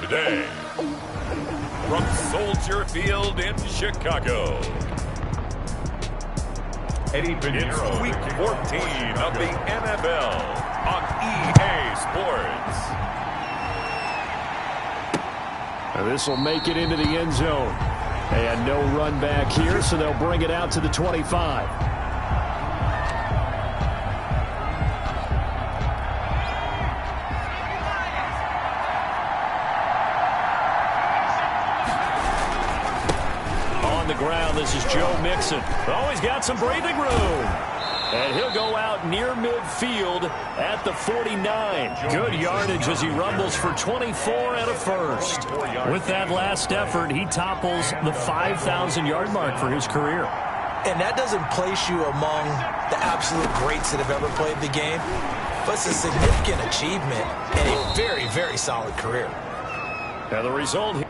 today. From Soldier Field in Chicago, it's Week 14 of the NFL on EA Sports. This will make it into the end zone. And no run back here, so they'll bring it out to the 25. On the ground, this is Joe Mixon. Oh, he's got some breathing room. And he'll go out near midfield at the 49. Good yardage as he rumbles for 24 and a first. With that last effort, he topples the 5,000-yard mark for his career. And that doesn't place you among the absolute greats that have ever played the game, but it's a significant achievement and a very, very solid career. Now the result here.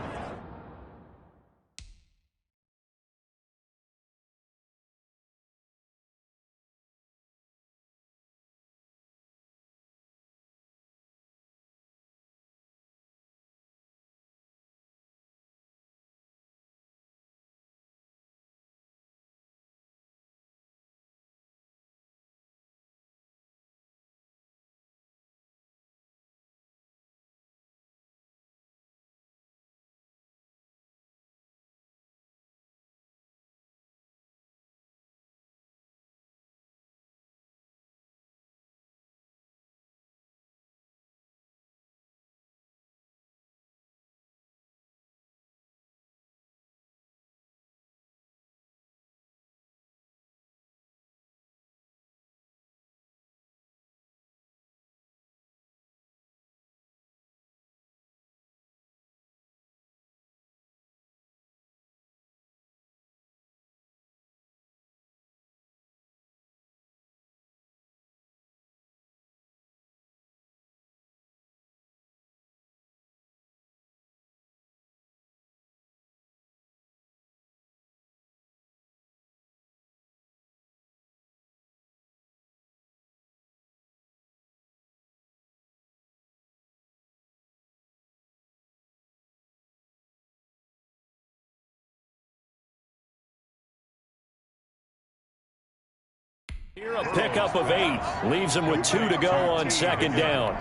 Here a pickup of 8. Leaves him with 2 to go on second down.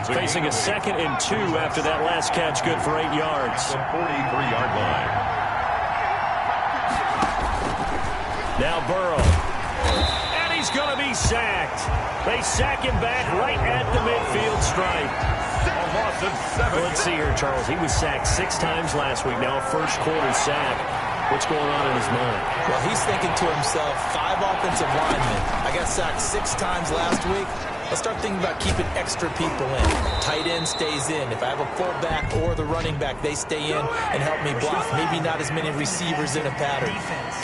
Facing a 2nd and 2 after that last catch, good for 8 yards. The 43-yard line. Now Burrow. And he's going to be sacked. They sack him back right at the midfield stripe. Let's see here, Charles. He was sacked 6 times last week. Now a first quarter sack. What's going on in his mind? Well, he's thinking to himself, 5 offensive linemen. I got sacked 6 times last week. Let's start thinking about keeping extra people in. Tight end stays in. If I have a fullback or the running back, they stay in and help me block. Maybe not as many receivers in a pattern.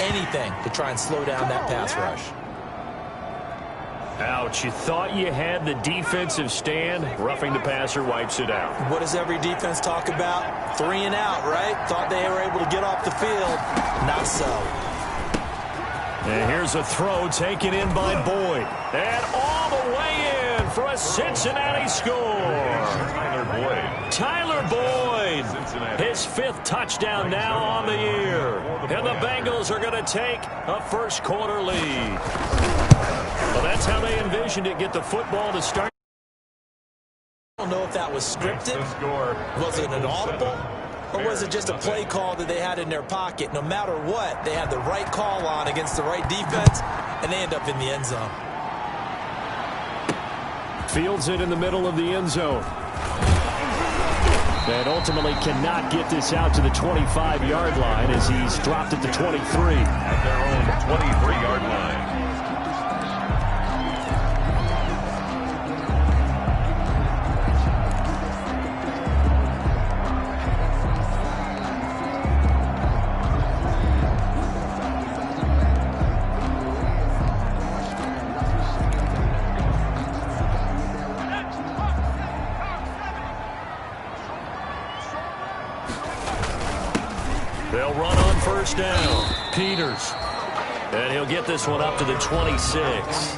Anything to try and slow down that pass rush. Ouch, you thought you had the defensive stand. Roughing the passer wipes it out. What does every defense talk about? 3 and out, right? Thought they were able to get off the field. Not so. And here's a throw taken in by Boyd. And all the way in for a Cincinnati score. Tyler Boyd. His 5th touchdown now on the year. And the Bengals are going to take a first quarter lead. Well, that's how they envisioned it. Get the football to start. I don't know if that was scripted. Was it an audible? Or was it just a play call that they had in their pocket? No matter what, they had the right call on against the right defense, and they end up in the end zone. Fields it in the middle of the end zone. And ultimately cannot get this out to the 25-yard line as he's dropped at the 23. At their own 23-yard line. They'll run on first down. Peters. And he'll get this one up to the 26.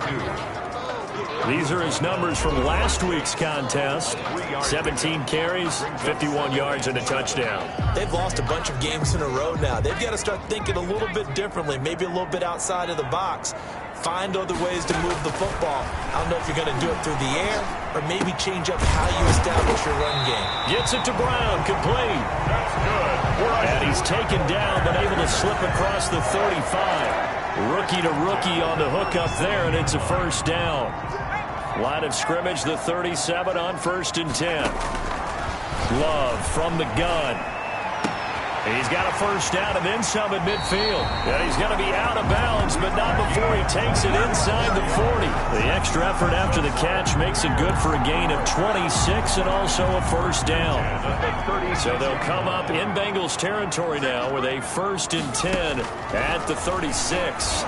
These are his numbers from last week's contest. 17 carries, 51 yards, and a touchdown. They've lost a bunch of games in a row now. They've got to start thinking a little bit differently, maybe a little bit outside of the box. Find other ways to move the football. I don't know if you're going to do it through the air or maybe change up how you establish your run game. Gets it to Brown, complete. That's good. And he's taken down, but able to slip across the 35. Rookie to rookie on the hook up there, and it's a first down. Line of scrimmage, the 37 on 1st and 10. Love from the gun. He's got a first down and then some at midfield. And he's going to be out of bounds, but not before he takes it inside the 40. The extra effort after the catch makes it good for a gain of 26 and also a first down. So they'll come up in Bengals territory now with a 1st and 10 at the 36.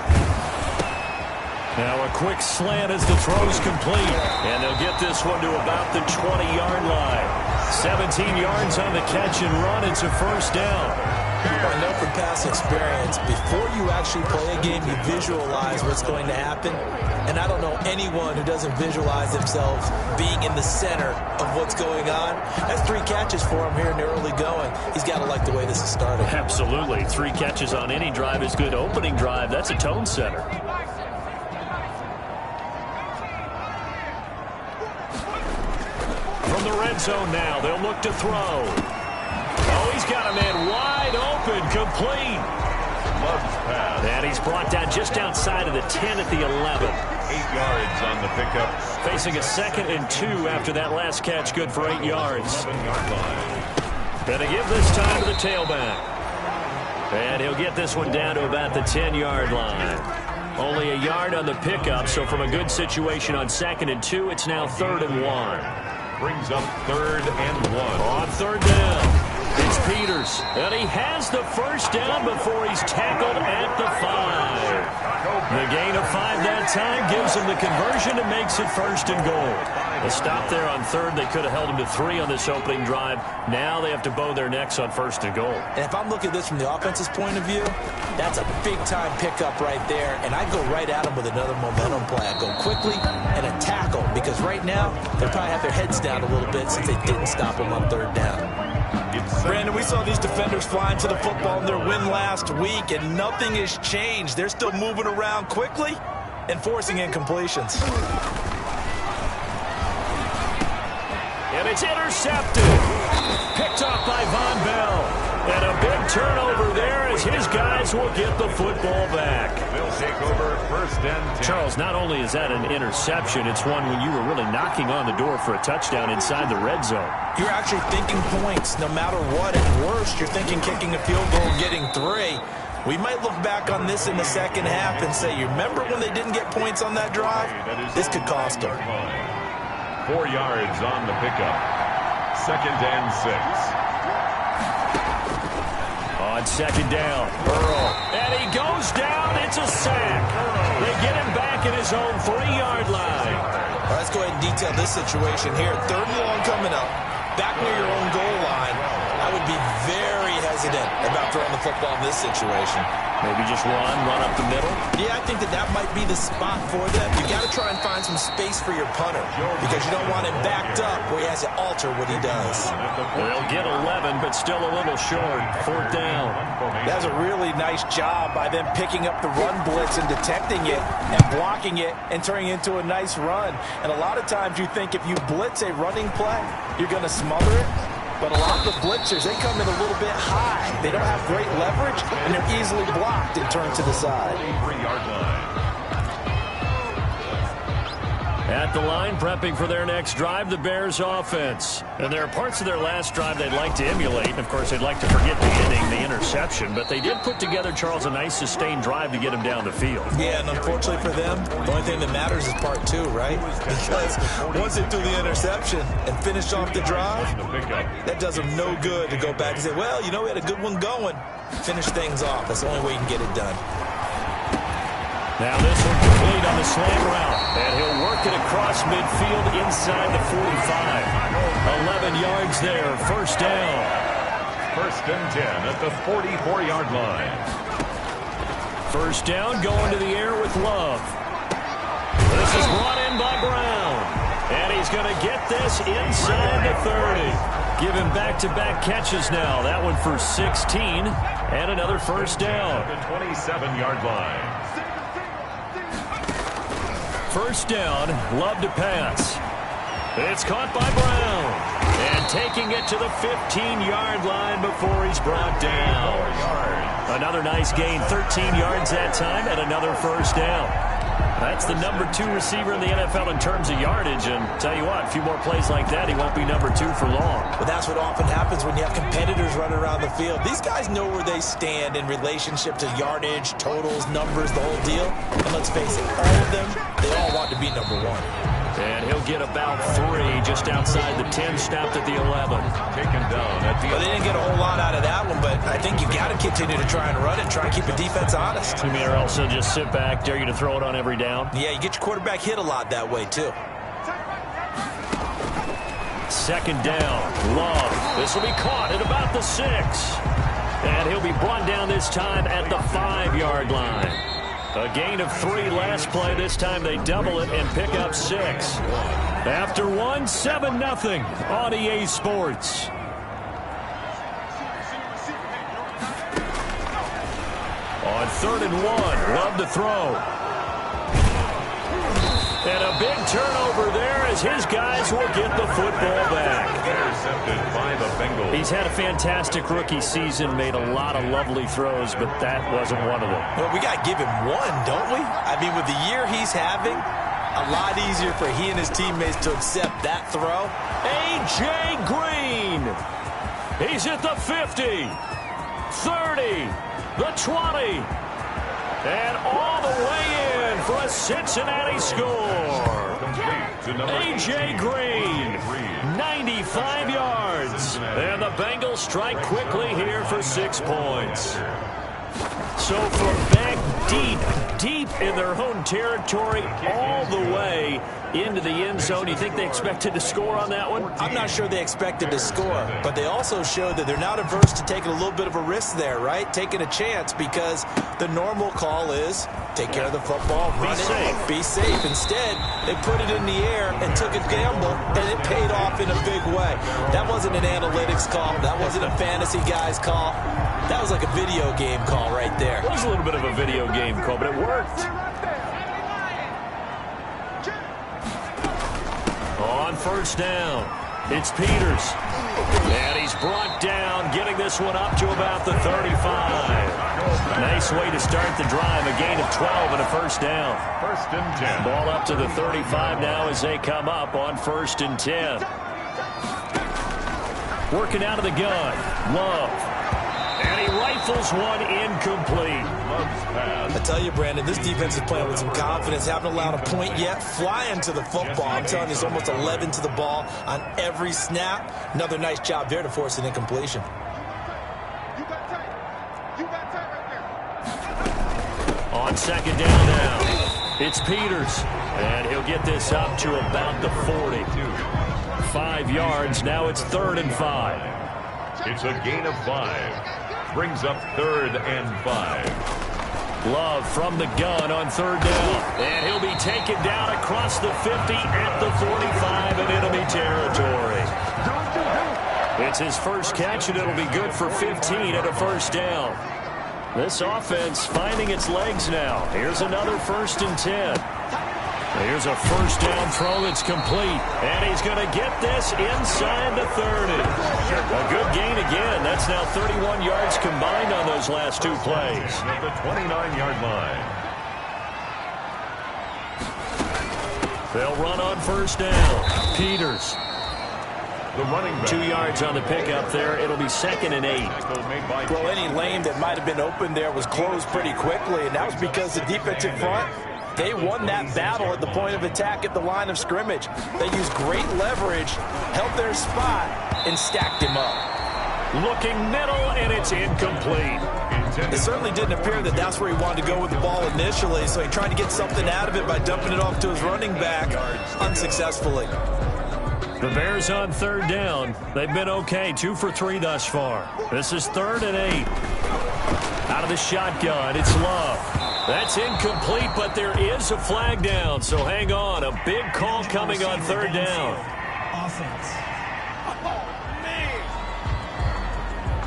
Now a quick slant as the throw's complete. And they'll get this one to about the 20-yard line. 17 yards on the catch and run. It's a first down. I know from past experience, before you actually play a game, you visualize what's going to happen. And I don't know anyone who doesn't visualize themselves being in the center of what's going on. That's 3 catches for him here in the early going. He's got to like the way this is starting. Absolutely. 3 catches on any drive is good. Opening drive, that's a tone setter. From the red zone now, they'll look to throw. Oh, he's got a man wide open, complete. Love's pass. And he's brought down just outside of the 10 at the 11. 8 yards on the pickup. Facing a 2nd and 2 after that last catch, good for 8 yards. 7-yard line. Gonna give this time to the tailback. And he'll get this one down to about the 10-yard line. Only a yard on the pickup, so from a good situation on 2nd and 2, it's now 3rd and 1. Brings up 3rd and 1. On 3rd down, it's Peters. And he has the first down before he's tackled at the 5. The gain of 5 that time gives him the conversion and makes it 1st and goal. A stop there on 3rd. They could have held him to 3 on this opening drive. Now they have to bow their necks on 1st and goal. And if I'm looking at this from the offense's point of view, that's a big-time pickup right there. And I go right at him with another momentum play. I go quickly and a tackle because right now they probably have their heads down a little bit since they didn't stop him on 3rd down. Brandon, we saw these defenders flying to the football in their win last week, and nothing has changed. They're still moving around quickly and forcing incompletions. And it's intercepted. Picked off by Von Bell. And a big turnover there as his guys will get the football back. They'll take over 1st and 10. Charles, not only is that an interception, it's one when you were really knocking on the door for a touchdown inside the red zone. You're actually thinking points no matter what. At worst, you're thinking kicking a field goal and getting 3. We might look back on this in the second half and say, you remember when they didn't get points on that drive? This could cost them. 4 yards on the pickup. 2nd and 6. On 2nd down, Earl. And he goes down. It's a sack. They get him back at his own 3-yard line. All right, let's go ahead and detail this situation here. 3rd and long coming up. Back near your own goal line. I would be very hesitant about throwing the football in this situation. Maybe just run up the middle? Yeah, I think that might be the spot for them. You got to try and find some space for your punter because you don't want him backed up where he has to alter what he does. They'll get 11, but still a little short. 4th down. That's a really nice job by them picking up the run blitz and detecting it and blocking it and turning it into a nice run. And a lot of times you think if you blitz a running play, you're going to smother it. But a lot of the blitzers, they come in a little bit high. They don't have great leverage, and they're easily blocked and turned to the side. 3-yard line. At the line, prepping for their next drive, the Bears offense. And there are parts of their last drive they'd like to emulate. And, of course, they'd like to forget the ending, the interception. But they did put together, Charles, a nice sustained drive to get him down the field. Yeah, and unfortunately for them, the only thing that matters is part 2, right? Because once they threw the interception and finished off the drive, that does them no good to go back and say, well, you know, we had a good one going. Finish things off. That's the only way you can get it done. Now this one complete on the slant route. And he'll work it across midfield inside the 45. 11 yards there, 1st down. 1st and 10 at the 44-yard line. 1st down, going to the air with Love. This is brought in by Brown. And he's going to get this inside the 30. Give him back-to-back catches now. That one for 16 and another first down. The 27-yard line. First down, Love to pass. It's caught by Brown. And taking it to the 15-yard line before he's brought down. Another nice gain, 13 yards that time, and another first down. That's the number 2 receiver in the NFL in terms of yardage. And tell you what, a few more plays like that, he won't be number 2 for long. But that's what often happens when you have competitors running around the field. These guys know where they stand in relationship to yardage, totals, numbers, the whole deal. And let's face it, all of them, they all want to be number 1. And he'll get about 3 just outside the 10, stopped at the 11. Taken down at the Well, they didn't get a whole lot out of that one, but I think you got to continue to try and run it, try and keep the defense honest. You mean also just sit back, dare you to throw it on every down? Yeah, you get your quarterback hit a lot that way, too. Second down, Love. This will be caught at about the 6. And he'll be brought down this time at the 5-yard line. A gain of 3 last play. This time they double it and pick up 6. After 1, 7-0 on EA Sports. On 3rd and 1, Love to throw. And a big turnover there as his guys will get the football back. Intercepted by the Bengals. He's had a fantastic rookie season, made a lot of lovely throws, but that wasn't one of them. Well, we got to give him one, don't we? I mean, with the year he's having, a lot easier for he and his teammates to accept that throw. A.J. Green. He's at the 50, 30, the 20, and all the way in for a Cincinnati score. A.J. Green, 95 yards. And the Bengals strike quickly here for 6 points. So from back deep in their own territory all the way into the end zone, you think they expected to score on that one? I'm not sure they expected to score, but they also showed that they're not averse to taking a little bit of a risk there, right? Taking a chance, because the normal call is take care of the football, run it, be safe. Instead, they put it in the air and took a gamble, and it paid off in a big way. That wasn't an analytics call. That wasn't a fantasy guy's call. That was like a video game call right there. It was a little bit of a video game call, but it worked. On first down, it's Peters. And he's brought down, getting this one up to about the 35. Nice way to start the drive. A gain of 12 and a first down. 1st and 10. Ball up to the 35 now as they come up on 1st and 10. Working out of the gun, Love. And he rifles one incomplete. I tell you, Brandon, this defense is playing with some confidence. Haven't allowed a point yet. Flying to the football. I'm telling you, it's almost 11 to the ball on every snap. Another nice job there to force an incompletion. On 2nd down now, it's Peters. And he'll get this up to about the 40. 5 yards. Now it's 3rd and 5. It's a gain of 5. Brings up 3rd and 5. Love from the gun on 3rd down. And he'll be taken down across the 50 at the 45 in enemy territory. It's his first catch, and it'll be good for 15 at a first down. This offense finding its legs now. Here's another 1st and 10. Here's a first down throw that's complete. And he's going to get this inside the 30. A good gain again. That's now 31 yards combined on those last 2 plays. At the 29-yard line. They'll run on first down. Peters. The running back. 2 yards on the pickup there. It'll be 2nd and 8. Well, any lane that might have been open there was closed pretty quickly, and that was because the defensive front, they won that battle at the point of attack at the line of scrimmage. They used great leverage, held their spot, and stacked him up. Looking middle, and it's incomplete. It certainly didn't appear that that's where he wanted to go with the ball initially, so he tried to get something out of it by dumping it off to his running back unsuccessfully. The Bears on 3rd down. They've been okay, 2 for 3 thus far. This is 3rd and 8. Out of the shotgun, it's Love. That's incomplete, but there is a flag down, so hang on. A big call coming on third down. Offense.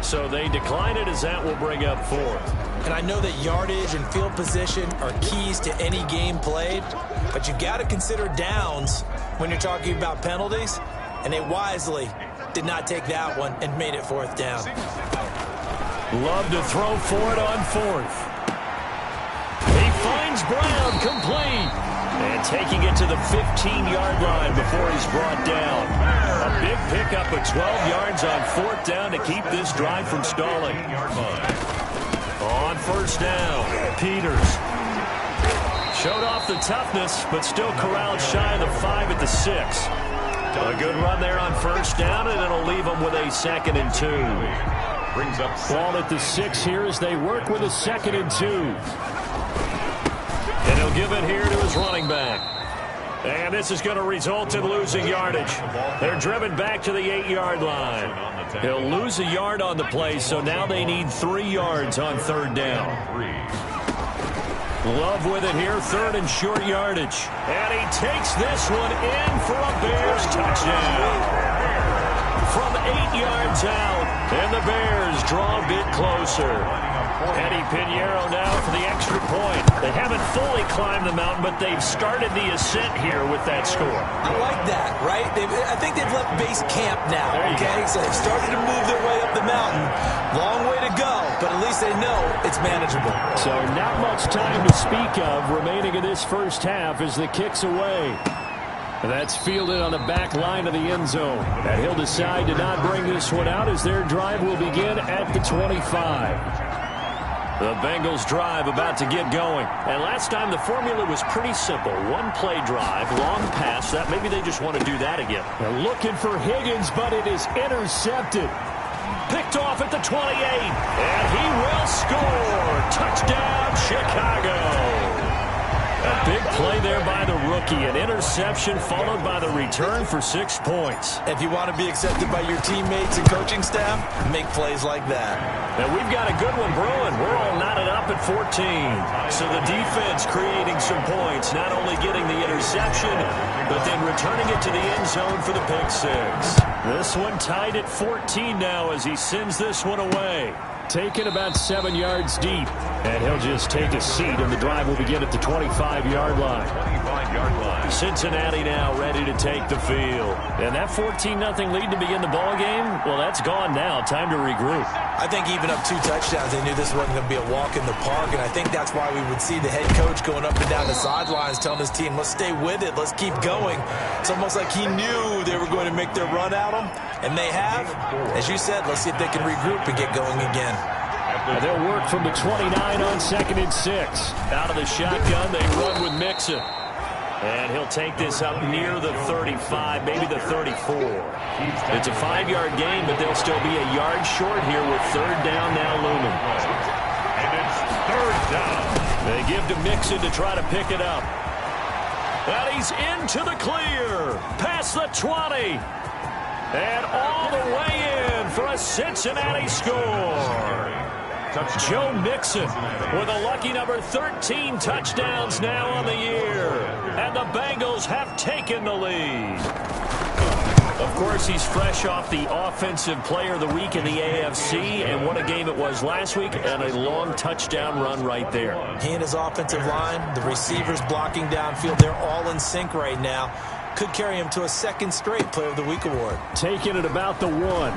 So they decline it as that will bring up fourth. And I know that yardage and field position are keys to any game played, but you got to consider downs when you're talking about penalties, and they wisely did not take that one and made it fourth down. Love to throw for it on fourth. He finds Brown complete. And taking it to the 15-yard line before he's brought down. A big pickup of 12 yards on fourth down to keep this drive from stalling. On first down, Peters. Showed off the toughness, but still corralled shy of the 5 at the 6. A good run there on first down, and it'll leave them with a 2nd and 2. Brings up Ball at the 6 here as they work with a 2nd and 2. And he'll give it here to his running back. And this is going to result in losing yardage. They're driven back to the 8-yard line. He'll lose a yard on the play, so now they need 3 yards on third down. Love with it here, 3rd and short yardage. And he takes this one in for a Bears touchdown. From 8 yards out, and the Bears draw a bit closer. Eddie Pinheiro now for the extra point. They haven't fully climbed the mountain, but they've started the ascent here with that score. I like that, right? I think they've left base camp now, okay? So they've started to move their way up the mountain. Long way to go, but at least they know it's manageable. So not much time to speak of remaining in this first half as the kick's away. That's fielded on the back line of the end zone. And he'll decide to not bring this one out as their drive will begin at the 25. The Bengals drive about to get going. And last time the formula was pretty simple. One play drive, long pass. That maybe they just want to do that again. They're looking for Higgins, but it is intercepted. Picked off at the 28. And he will score. Touchdown, Chicago. A big play there by the rookie. An interception followed by the return for 6 points. If you want to be accepted by your teammates and coaching staff, make plays like that. And we've got a good one brewing. We're all knotted up at 14. So the defense creating some points, not only getting the interception, but then returning it to the end zone for the pick 6. This one tied at 14 now as he sends this one away. Taken about 7 yards deep. And he'll just take a seat, and the drive will begin at the 25-yard line. 25-yard line. Cincinnati now ready to take the field. And that 14-0 lead to begin the ball game, well, that's gone now. Time to regroup. I think even up 2 touchdowns, they knew this wasn't going to be a walk in the park, and I think that's why we would see the head coach going up and down the sidelines telling his team, let's stay with it, let's keep going. It's almost like he knew they were going to make their run at him, and they have. As you said, let's see if they can regroup and get going again. And they'll work from the 29 on 2nd and 6. Out of the shotgun, they run with Mixon. And he'll take this up near the 35, maybe the 34. It's a 5-yard gain, but they'll still be a yard short here with third down now looming. And it's third down. They give to Mixon to try to pick it up. And he's into the clear. Past the 20. And all the way in for a Cincinnati score. Joe Mixon with a lucky number 13 touchdowns now on the year. And the Bengals have taken the lead. Of course, he's fresh off the Offensive Player of the Week in the AFC. And what a game it was last week, and a long touchdown run right there. He and his offensive line, the receivers blocking downfield, they're all in sync right now. Could carry him to a 2nd straight Player of the Week award. Taking it about the 1.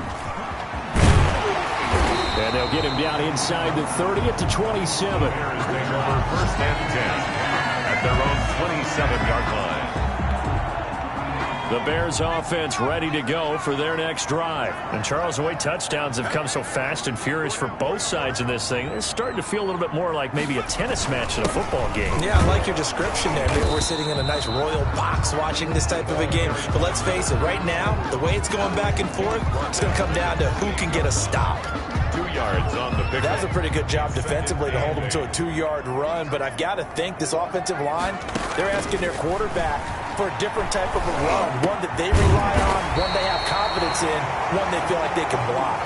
And they'll get him down inside the 30 at the 27. First and 10 at their own 27-yard line. The Bears offense ready to go for their next drive. And Charles, the way touchdowns have come so fast and furious for both sides in this thing, it's starting to feel a little bit more like maybe a tennis match in a football game. Yeah, I like your description there. Maybe we're sitting in a nice royal box watching this type of a game. But let's face it, right now, the way it's going back and forth, it's going to come down to who can get a stop. 2 yards on the pick. That was a pretty good job defensively to hold them to a 2-yard run. But I've got to think this offensive line, they're asking their quarterback for a different type of a run, one that they rely on, one they have confidence in, one they feel like they can block.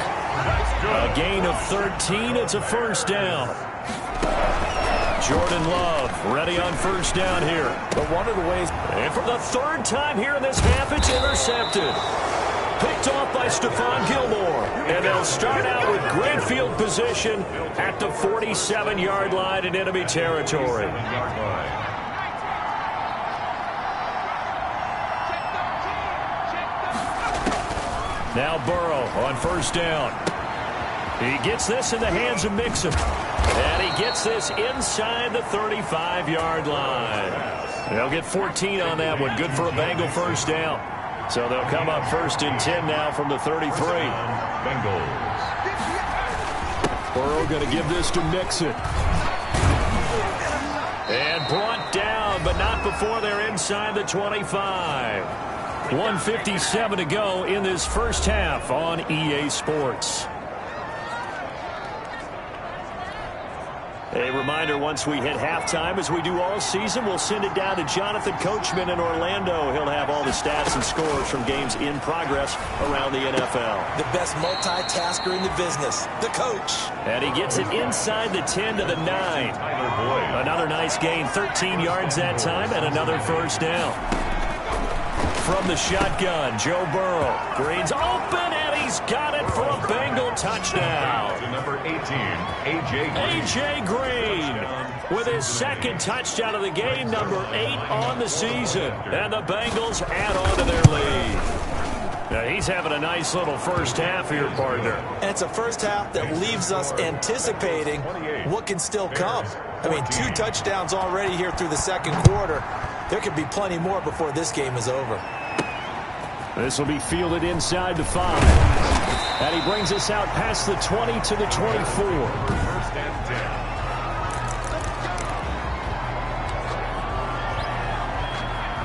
A gain of 13, it's a first down. Jordan Love ready on first down here. But one of the ways... And for the third time here in this half, it's intercepted. Picked off by Stephon Gilmore. And they'll start out with great field position at the 47-yard line in enemy territory. Now Burrow on first down. He gets this in the hands of Mixon. And he gets this inside the 35-yard line. They'll get 14 on that one. Good for a Bengal first down. So they'll come up first and 10 now from the 33. Bengals. Burrow going to give this to Mixon. And brought down, but not before they're inside the 25. 1:57 to go in this first half on EA Sports. A reminder, once we hit halftime, as we do all season, we'll send it down to Jonathan Coachman in Orlando. He'll have all the stats and scores from games in progress around the NFL. The best multitasker in the business, the coach. And he gets it inside the 10 to the 9. Another nice gain, 13 yards that time, and another first down. From the shotgun, Joe Burrow. Green's open, and he's got it for a Bengal touchdown. To number 18, A.J. Green with his second touchdown of the game, number 8 on the season. And the Bengals add on to their lead. Now he's having a nice little first half here, partner. And it's a first half that leaves us anticipating what can still come. I mean, 2 touchdowns already here through the second quarter. There could be plenty more before this game is over. This will be fielded inside the 5. And he brings us out past the 20 to the 24. First and 10.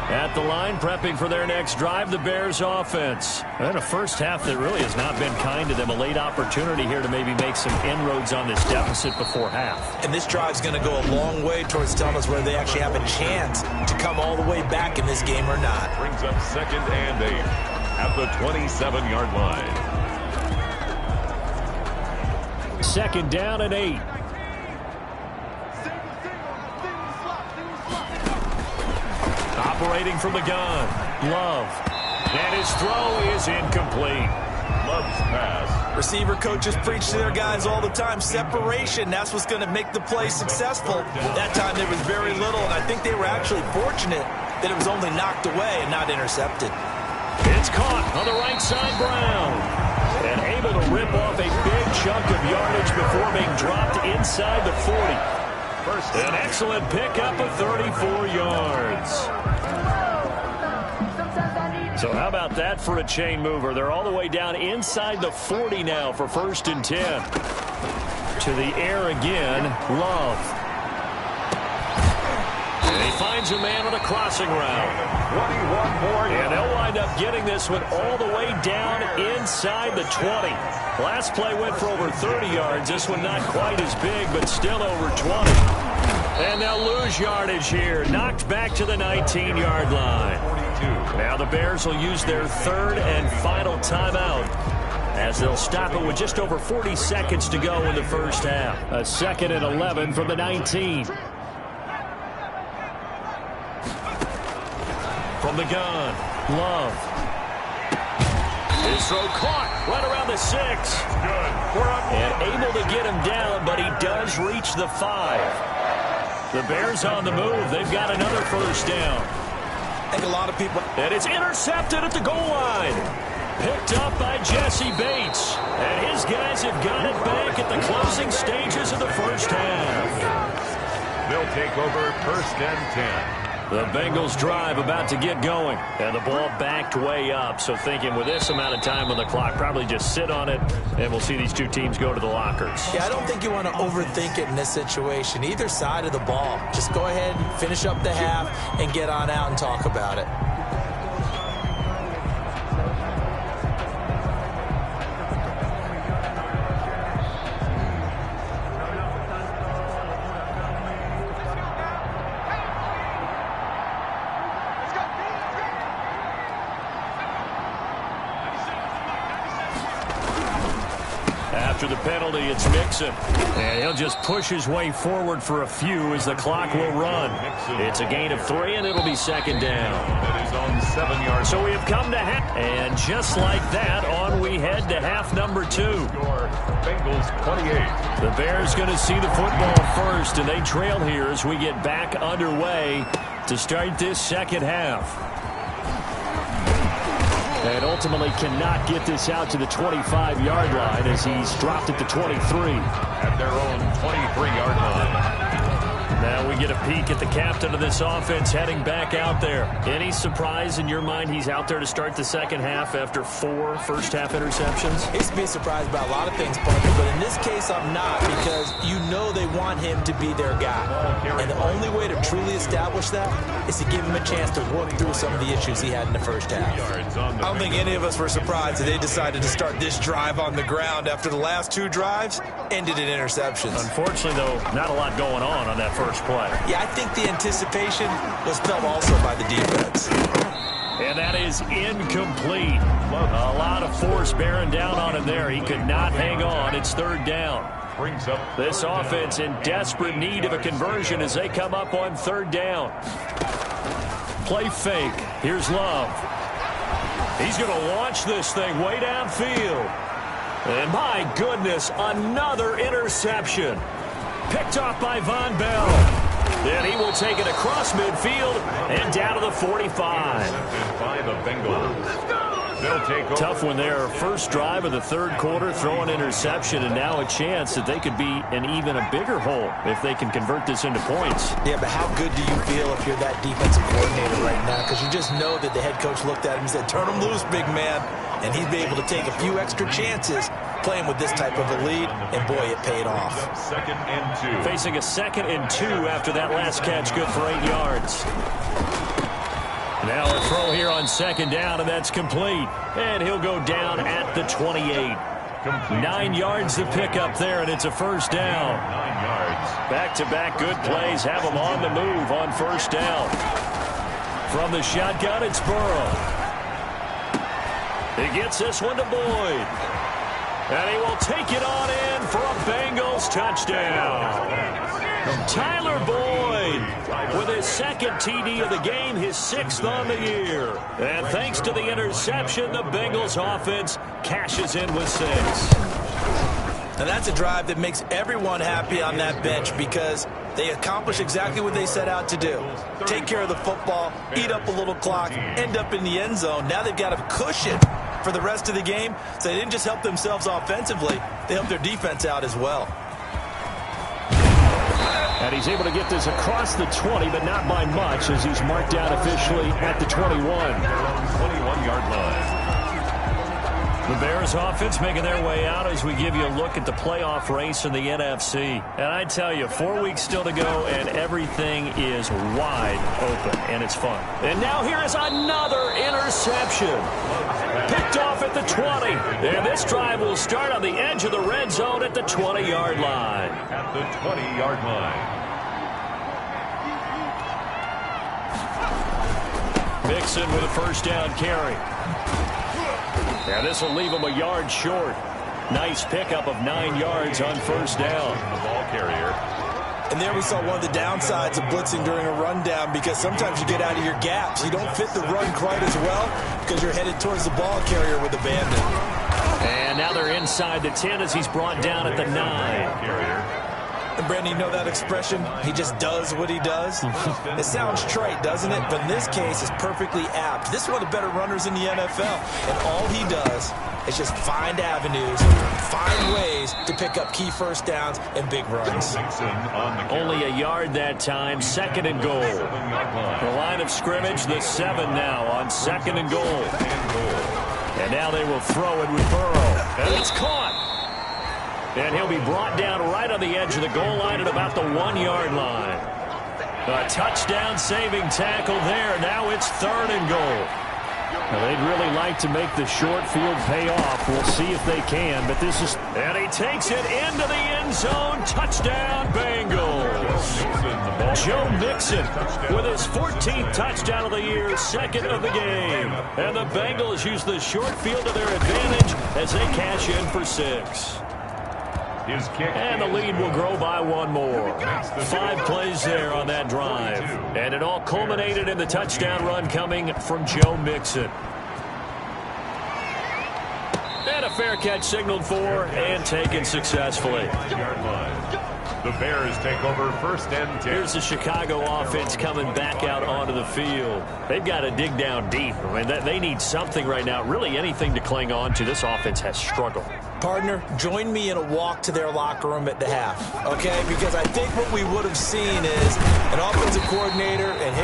At the line, prepping for their next drive, the Bears offense. And a first half that really has not been kind to them. A late opportunity here to maybe make some inroads on this deficit before half. And this drive's going to go a long way towards telling us whether they actually have a chance to come all the way back in this game or not. Brings up second and 8 at the 27-yard line. Second down and 8. Operating from the gun, Love. And his throw is incomplete. Love's pass. Receiver coaches preach to their guys all the time. Separation, that's what's going to make the play successful. That time there was very little, and I think they were actually fortunate that it was only knocked away and not intercepted. It's caught on the right side, Brown. And able to rip off a big chunk of yardage before being dropped inside the 40. An excellent pickup of 34 yards. So how about that for a chain mover? They're all the way down inside the 40 now for first and 10. To the air again, Love. And he finds a man on a crossing route. 21 more. And they'll wind up getting this one all the way down inside the 20. Last play went for over 30 yards. This one not quite as big, but still over 20. And they'll lose yardage here. Knocked back to the 19-yard line. Now the Bears will use their third and final timeout as they'll stop it with just over 40 seconds to go in the first half. A second and 11 from the 19. From the gun, Love. His throw caught right around the 6. And able to get him down, but he does reach the 5. The Bears on the move. They've got another first down. I think a lot of people... And it's intercepted at the goal line. Picked up by Jesse Bates. And his guys have got it back at the closing stages of the first half. They'll take over first and 10. The Bengals drive about to get going. And the ball backed way up. So thinking with this amount of time on the clock, probably just sit on it, and we'll see these two teams go to the lockers. Yeah, I don't think you want to overthink it in this situation. Either side of the ball. Just go ahead and finish up the half and get on out and talk about it. After the penalty, it's Mixon. And he'll just push his way forward for a few as the clock will run. It's a gain of 3, and it'll be second down. That is on 7 yards. So we have come to half. And just like that, on we head to half number 2. Score, Bengals 28. The Bears going to see the football first, and they trail here as we get back underway to start this second half. And ultimately cannot get this out to the 25-yard line as he's dropped it to 23. At their own 23-yard line. Now we get a peek at the captain of this offense heading back out there. Any surprise in your mind he's out there to start the second half after 4 first-half interceptions? He's to be surprised about a lot of things, Parker, but in this case I'm not, because you know they want him to be their guy. And the only way to truly establish that is to give him a chance to work through some of the issues he had in the first half. I don't think any of us were surprised that they decided to start this drive on the ground after the last 2 drives ended in interceptions. Unfortunately, though, not a lot going on that first play. Yeah, I think the anticipation was felt also by the defense. And that is incomplete. A lot of force bearing down on him there. He could not hang on. It's third down. Brings up This offense in desperate need of a conversion as they come up on third down. Play fake. Here's Love. He's going to launch this thing way downfield. And my goodness, another interception. Picked off by Von Bell. Then he will take it across midfield and down to the 45. by the Bengals. They'll take over. Tough one there. First drive of the third quarter, throw an interception, and now a chance that they could be in even a bigger hole if they can convert this into points. Yeah, but how good do you feel if you're that defensive coordinator right now? Because you just know that the head coach looked at him and said, turn him loose, big man. And he'd be able to take a few extra chances playing with this type of a lead, and boy, it paid off. Second and 2. Facing a 2nd and 2 after that last catch, good for 8 yards. Now a throw here on second down, and that's complete. And he'll go down at the 28. 9 yards to pick up there, and it's a first down. 9 yards. Back-to-back good plays have them on the move on first down. From the shotgun, it's Burrow. He gets this one to Boyd. And he will take it on in for a Bengals touchdown. Tyler Boyd with his 2nd TD of the game, his 6th on the year. And thanks to the interception, the Bengals offense cashes in with 6. Now that's a drive that makes everyone happy on that bench because they accomplish exactly what they set out to do. Take care of the football, eat up a little clock, end up in the end zone. Now they've got a cushion for the rest of the game, so they didn't just help themselves offensively, they helped their defense out as well. And he's able to get this across the 20, but not by much as he's marked down officially at the 21. 21-yard line. The Bears offense making their way out as we give you a look at the playoff race in the NFC. And I tell you, 4 weeks still to go, and everything is wide open, and it's fun. And now here is another interception. Picked off at the 20. And this drive will start on the edge of the red zone at the 20-yard line. At the 20-yard line. Mixon with a first down carry. Now this will leave him a yard short. Nice pickup of 9 yards on first down. The ball carrier. And there we saw one of the downsides of blitzing during a rundown because sometimes you get out of your gaps. You don't fit the run quite as well because you're headed towards the ball carrier with abandon. And now they're inside the 10 as he's brought down at the 9. Carrier. And Brandon, you know that expression? He just does what he does. It sounds trite, doesn't it? But in this case, it's perfectly apt. This is one of the better runners in the NFL. And all he does is just find avenues, find ways to pick up key first downs and big runs. Only a yard that time, 2nd and goal. The line of scrimmage, the 7 now on 2nd and goal. And now they will throw it with Burrow. And it's caught. And he'll be brought down right on the edge of the goal line at about the 1-yard line. A touchdown-saving tackle there. Now it's 3rd and goal. Now they'd really like to make the short field pay off. We'll see if they can, but this is... And he takes it into the end zone. Touchdown, Bengals. Joe Mixon with his 14th touchdown of the year, 2nd of the game. And the Bengals use the short field to their advantage as they cash in for 6. His kick And the lead will grow by one more. 5 plays there on that drive. And it all culminated in the touchdown run coming from Joe Mixon. And a fair catch signaled for and taken successfully. The Bears take over 1st and 10. Here's the Chicago offense coming back out onto the field. They've got to dig down deep. I mean, they need something right now, really anything to cling on to. This offense has struggled. Partner, join me in a walk to their locker room at the half, okay? Because I think what we would have seen is an offensive coordinator and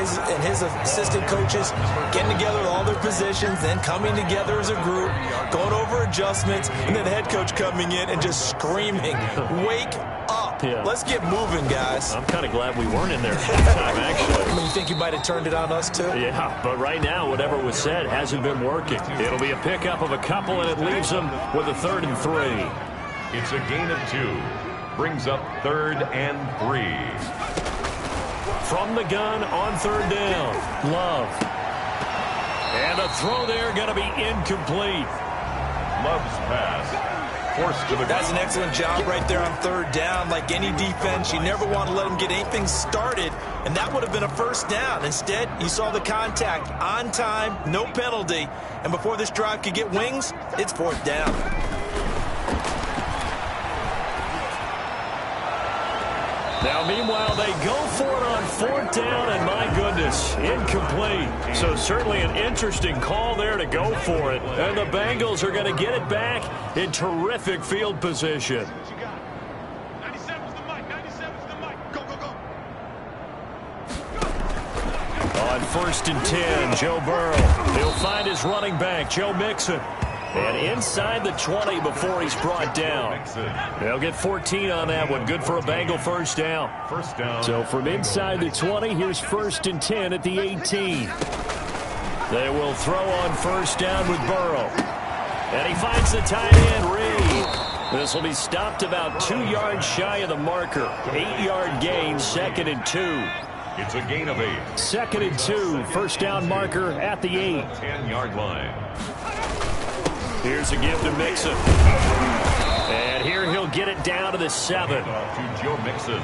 his assistant coaches getting together with all their positions, then coming together as a group, going over adjustments, and then the head coach coming in and just screaming, "Wake up. Yeah. Let's get moving, guys." I'm kind of glad we weren't in there at the time, actually. You think you might have turned it on us, too? Yeah, but right now, whatever was said hasn't been working. It'll be a pickup of a couple, and it leaves them with a 3rd and 3. It's a gain of 2. Brings up 3rd and 3. From the gun on 3rd down, Love. And a throw there going to be incomplete. Love's pass. Forced to the That's an excellent job right there on 3rd down. Like any defense, you never want to let them get anything started, and that would have been a 1st down. Instead, you saw the contact on time, no penalty, and before this drive could get wings, it's 4th down. Now, meanwhile, they go for it on 4th down, and my goodness, incomplete. So certainly an interesting call there to go for it. And the Bengals are going to get it back in terrific field position. On 1st and 10, Joe Burrow. He'll find his running back, Joe Mixon. And inside the 20 before he's brought down. They'll get 14 on that one. Good for a Bengal 1st down. 1st down. So from inside the 20, here's 1st and 10 at the 18. They will throw on 1st down with Burrow. And he finds the tight end, Reed. This will be stopped about 2 yards shy of the marker. 8-yard gain, 2nd and 2. It's a gain of 8. 2nd and 2, 1st down marker at the 8. 10-yard line. Here's a give to Mixon. And here he'll get it down to the 7. To Joe Mixon.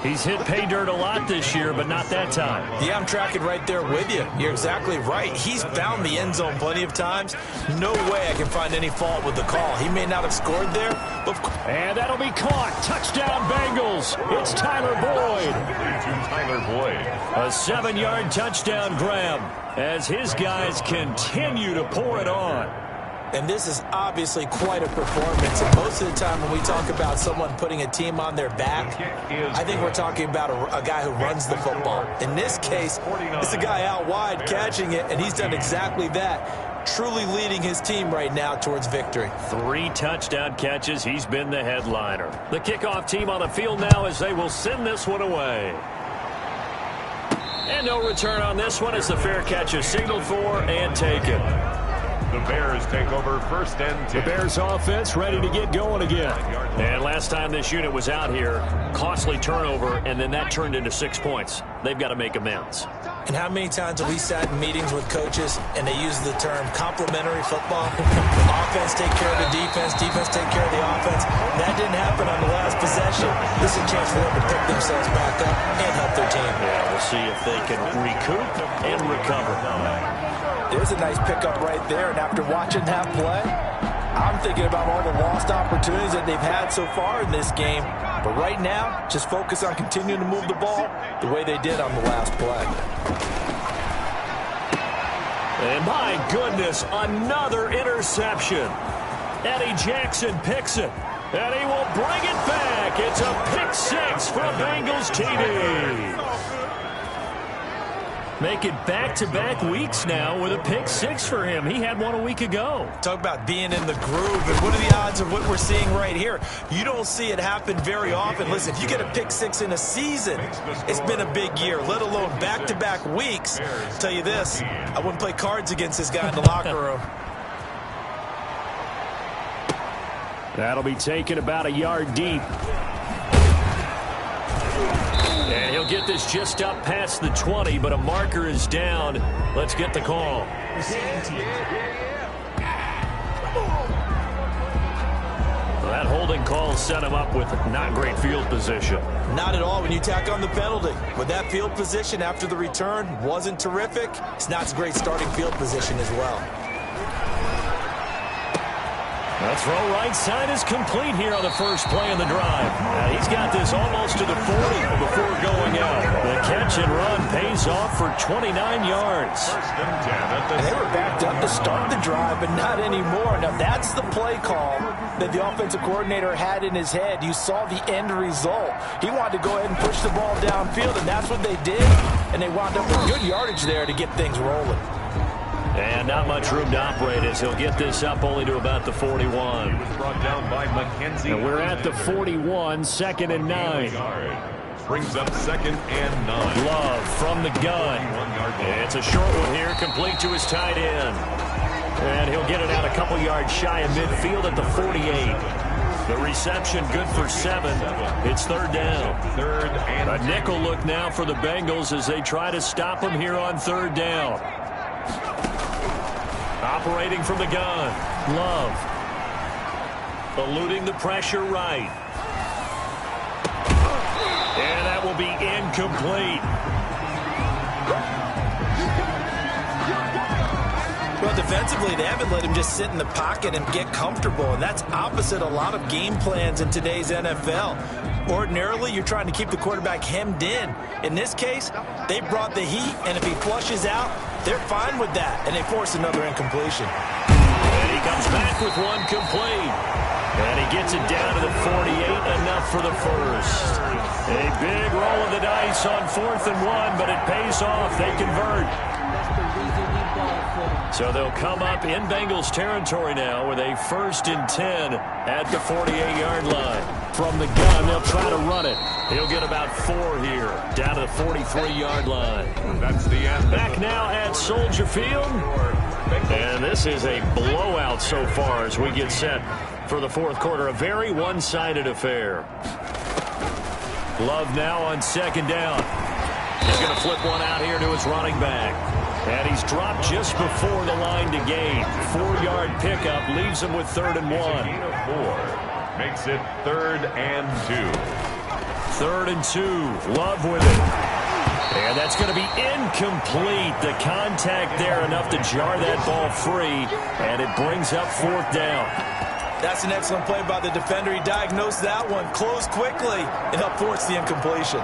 He's hit pay dirt a lot this year, but not that time. Yeah, I'm tracking right there with you. You're exactly right. He's found the end zone plenty of times. No way I can find any fault with the call. He may not have scored there, but... And that'll be caught. Touchdown, Bengals. It's Tyler Boyd. To Tyler Boyd. A 7-yard touchdown grab as his guys continue to pour it on. And this is obviously quite a performance. And most of the time when we talk about someone putting a team on their back, I think we're talking about a guy who runs the football. In this case, it's a guy out wide catching it, and he's done exactly that, truly leading his team right now towards victory. 3 touchdown catches. He's been the headliner. The kickoff team on the field now as they will send this one away. And no return on this one as the fair catch is signaled for and taken. The Bears take over 1st and 10. The Bears offense ready to get going again. And last time this unit was out here, costly turnover, and then that turned into 6 points. They've got to make amends. And how many times have we sat in meetings with coaches and they use the term complementary football? Offense take care of the defense, defense take care of the offense. That didn't happen on the last possession. This is a chance for them to pick themselves back up and help their team. Yeah, we'll see if they can recoup and recover. There's a nice pickup right there, and after watching that play, I'm thinking about all the lost opportunities that they've had so far in this game. But right now, just focus on continuing to move the ball the way they did on the last play. And my goodness, another interception. Eddie Jackson picks it, and he will bring it back. It's a pick 6 for a Bengals TD. Make it back-to-back weeks now with a pick 6 for him. He had one a week ago. Talk about being in the groove, and what are the odds of what we're seeing right here? You don't see it happen very often. Listen, if you get a pick 6 in a season, it's been a big year, let alone back-to-back weeks. I'll tell you this, I wouldn't play cards against this guy in the locker room. That'll be taken about a yard deep. And he'll get this just up past the 20, but a marker is down. Let's get the call. That holding call set him up with not great field position. Not at all when you tack on the penalty. With that field position after the return wasn't terrific, it's not a great starting field position as well. The throw right side is complete here on the first play of the drive. Now he's got this almost to the 40 before going out. The catch and run pays off for 29 yards. And they were backed up to start the drive, but not anymore. Now that's the play call that the offensive coordinator had in his head. You saw the end result. He wanted to go ahead and push the ball downfield, and that's what they did. And they wound up with good yardage there to get things rolling. And not much room to operate as he'll get this up only to about the 41. He was brought down by Mackenzie. And we're at the 41, 2nd and 9. Brings up 2nd and 9. Love from the gun. It's a short one here, complete to his tight end. And he'll get it out a couple yards shy of midfield at the 48. The reception good for 7. It's 3rd down. 3rd and a nickel look now for the Bengals as they try to stop him here on 3rd down. Operating from the gun. Love. Eluding the pressure right. And that will be incomplete. Well, defensively, they haven't let him just sit in the pocket and get comfortable, and that's opposite a lot of game plans in today's NFL. Ordinarily, you're trying to keep the quarterback hemmed in. In this case, they brought the heat, and if he flushes out, they're fine with that, and they force another incompletion. And he comes back with one complete. And he gets it down to the 48, enough for the first. A big roll of the dice on 4th and 1, but it pays off. They convert. So they'll come up in Bengals territory now with a 1st and 10 at the 48-yard line. From the gun, they'll try to run it. He'll get about 4 here, down to the 43-yard line. That's the end. Back now at Soldier Field. And this is a blowout so far as we get set for the 4th quarter. A very one-sided affair. Love now on 2nd down. He's going to flip one out here to his running back. And he's dropped just before the line to gain. 4-yard pickup leaves him with 3rd and 1. Gain of 4. Makes it 3rd and 2. 3rd and 2. Love with it. And that's going to be incomplete. The contact there enough to jar that ball free. And it brings up 4th down. That's an excellent play by the defender. He diagnosed that one, closed quickly, and helped force the incompletion.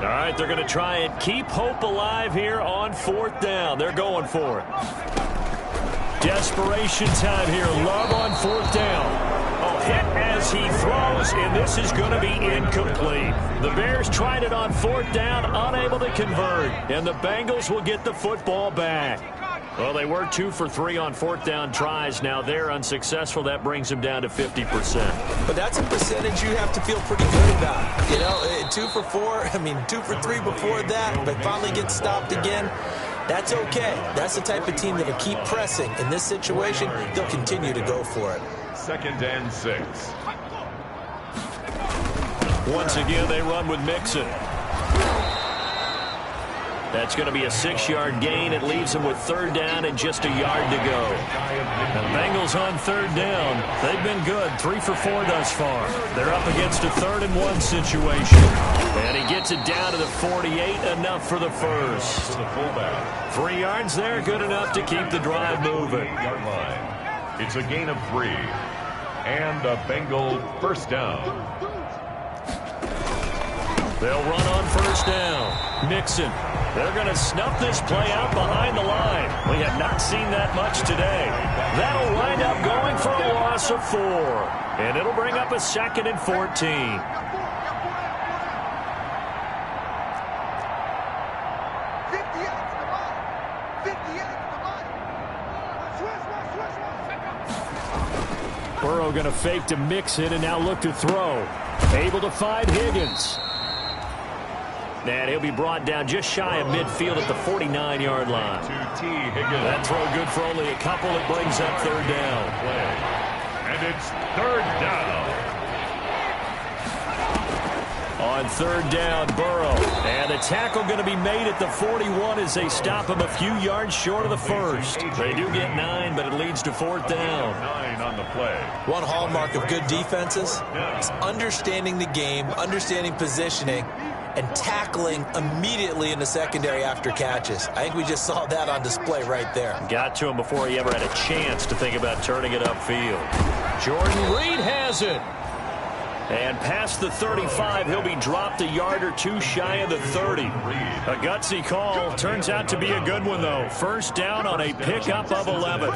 All right, they're going to try and keep hope alive here on 4th down. They're going for it. Desperation time here. Love on 4th down. Oh, hit as he throws, and this is going to be incomplete. The Bears tried it on 4th down, unable to convert, and the Bengals will get the football back. Well, they were 2 for 3 on 4th down tries. Now they're unsuccessful. That brings them down to 50%. But that's a percentage you have to feel pretty good about. You know, 2 for 4, 2 for 3 before that, but finally get stopped again. That's okay. That's the type of team that'll keep pressing. In this situation, they'll continue to go for it. 2nd and 6. Once again, they run with Mixon. That's going to be a 6-yard gain. It leaves them with 3rd down and just a yard to go. The Bengals on 3rd down. They've been good. 3 for 4 thus far. They're up against a 3rd and 1 situation. And he gets it down to the 48, enough for the first. 3 yards there, good enough to keep the drive moving. It's a gain of 3. And a Bengal 1st down. They'll run on 1st down. Mixon. They're going to snuff this play out behind the line. We have not seen that much today. That'll wind up going for a loss of 4. And it'll bring up a 2nd and 14. Burrow going to fake to Mixon and now look to throw. Able to find Higgins. And he'll be brought down just shy of midfield at the 49-yard line. That throw good for only a couple. It brings up 3rd down. And it's 3rd down. On on third down, Burrow. And the tackle going to be made at the 41 as they stop him a few yards short of the first. They do get 9, but it leads to fourth down. 9 on the play. One hallmark of good defenses is understanding the game, understanding positioning, and tackling immediately in the secondary after catches. I think we just saw that on display right there. Got to him before he ever had a chance to think about turning it upfield. Jordan Reed has it. And past the 35, he'll be dropped a yard or two shy of the 30. A gutsy call. Turns out to be a good one, though. First down on a pickup of 11.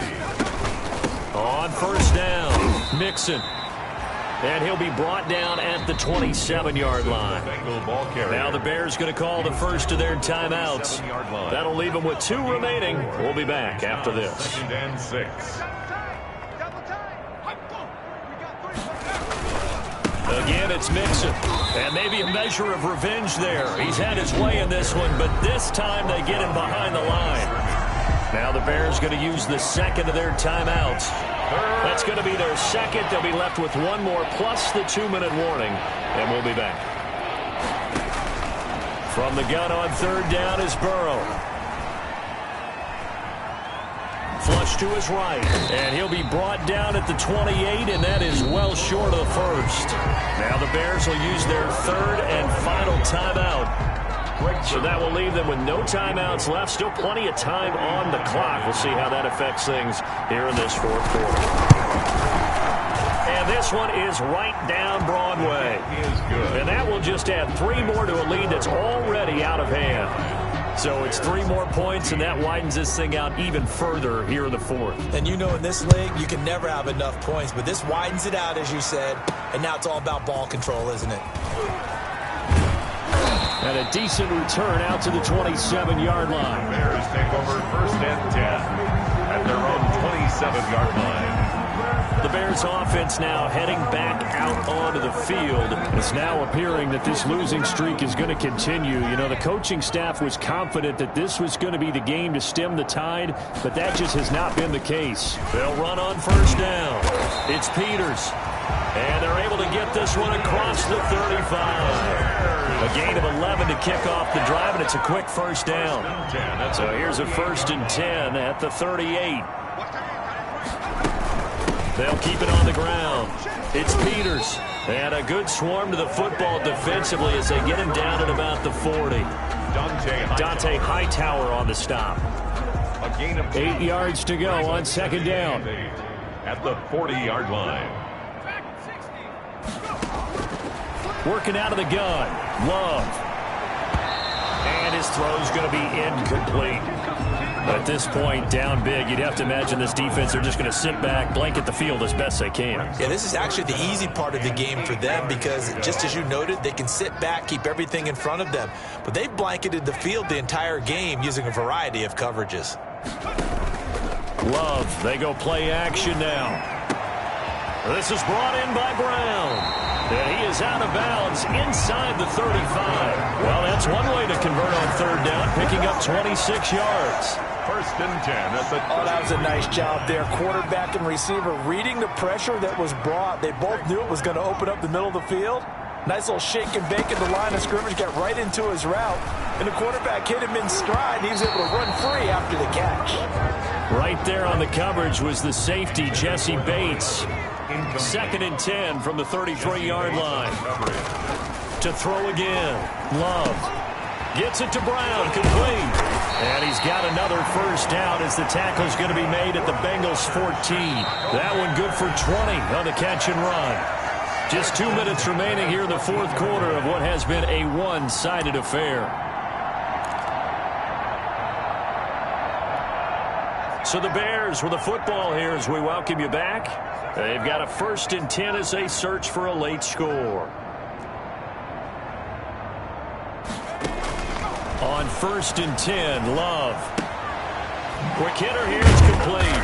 On first down, Mixon. And he'll be brought down at the 27-yard line. Now the Bears going to call the first of their timeouts. That'll leave them with 2 remaining. We'll be back after this. 2nd and 6. Again, it's Mixon. And maybe a measure of revenge there. He's had his way in this one, but this time they get him behind the line. Now the Bears going to use the second of their timeouts. That's going to be their second. They'll be left with 1 more plus the 2-minute warning, and we'll be back. From the gun on third down is Burrow. Flush to his right, and he'll be brought down at the 28, and that is well short of the first. Now the Bears will use their third and final timeout. So that will leave them with no timeouts left. Still plenty of time on the clock. We'll see how that affects things here in this fourth quarter. And this one is right down Broadway. He is good. And that will just add 3 more to a lead that's already out of hand. So it's 3 more points, and that widens this thing out even further here in the fourth. And you know in this league, you can never have enough points, but this widens it out, as you said, and now it's all about ball control, isn't it? And a decent return out to the 27-yard line. Bears take over 1st and 10 at their own 27-yard line. The Bears offense now heading back out onto the field. It's now appearing that this losing streak is going to continue. You know, the coaching staff was confident that this was going to be the game to stem the tide, but that just has not been the case. They'll run on first down. It's Peters. And they're able to get this one across the 35. A gain of 11 to kick off the drive, and it's a quick first down. So here's a 1st and 10 at the 38. They'll keep it on the ground. It's Peters. And a good swarm to the football defensively as they get him down at about the 40. Dante Hightower on the stop. A gain of 8 yards to go on 2nd down. At the 40-yard line. Working out of the gun. Love. And his throw's going to be incomplete. At this point, down big, you'd have to imagine this defense are just going to sit back, blanket the field as best they can. Yeah, this is actually the easy part of the game for them because, just as you noted, they can sit back, keep everything in front of them. But they've blanketed the field the entire game using a variety of coverages. Love, they go play action now. This is brought in by Brown. And he is out of bounds inside the 35. Well, that's one way to convert on third down, picking up 26 yards. 1st and 10 at the... Oh, that was a nice job there. Quarterback and receiver reading the pressure that was brought. They both knew it was going to open up the middle of the field. Nice little shake and bake in the line of scrimmage, got right into his route. And the quarterback hit him in stride, and he was able to run free after the catch. Right there on the coverage was the safety, Jesse Bates. 2nd and 10 from the 33-yard line. To throw again. Love. Gets it to Brown. Complete. And he's got another first down as the tackle's going to be made at the Bengals 14. That one good for 20 on the catch and run. Just 2 minutes remaining here in the fourth quarter of what has been a one-sided affair. So the Bears with the football here as we welcome you back. They've got a 1st and 10 as they search for a late score. On 1st and 10, Love. Quick hitter here, it's complete.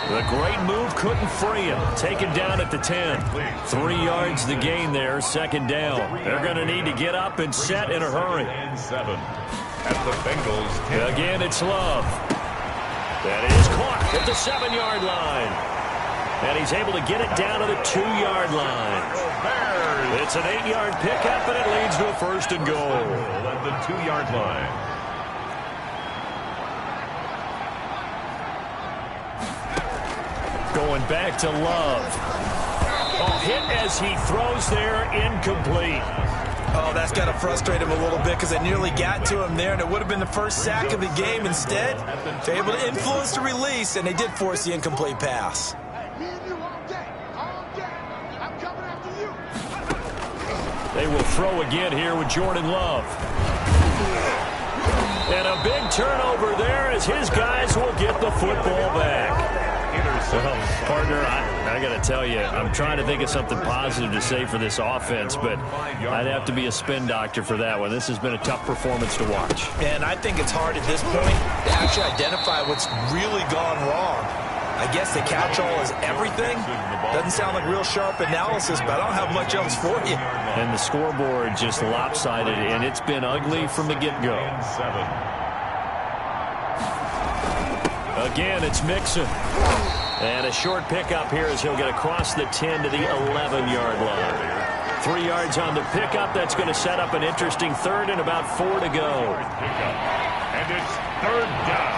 The great move couldn't free him. Taken down at the 10. 3 yards the gain there, 2nd down. They're going to need to get up and set in a hurry. And 7 at the Bengals 10. Again, it's Love. That is caught at the 7-yard line. And he's able to get it down to the 2-yard line. It's an 8-yard pickup, and it leads to a 1st and goal. At the 2-yard line. Going back to Love. Oh, hit as he throws there, incomplete. Oh, that's got to frustrate him a little bit because they nearly got to him there, and it would have been the first sack of the game. Instead, they're able to influence the release, and they did force the incomplete pass. They will throw again here with Jordan Love. And a big turnover there as his guys will get the football back. Well, partner, I got to tell you, I'm trying to think of something positive to say for this offense, but I'd have to be a spin doctor for that one. This has been a tough performance to watch. And I think it's hard at this point to actually identify what's really gone wrong. I guess the catch-all is everything. Doesn't sound like real sharp analysis, but I don't have much else for you. And the scoreboard just lopsided, and it's been ugly from the get-go. Again, it's Mixon. And a short pickup here as he'll get across the 10 to the 11-yard line. 3 yards on the pickup. That's going to set up an interesting 3rd and about 4 to go. And it's 3rd down.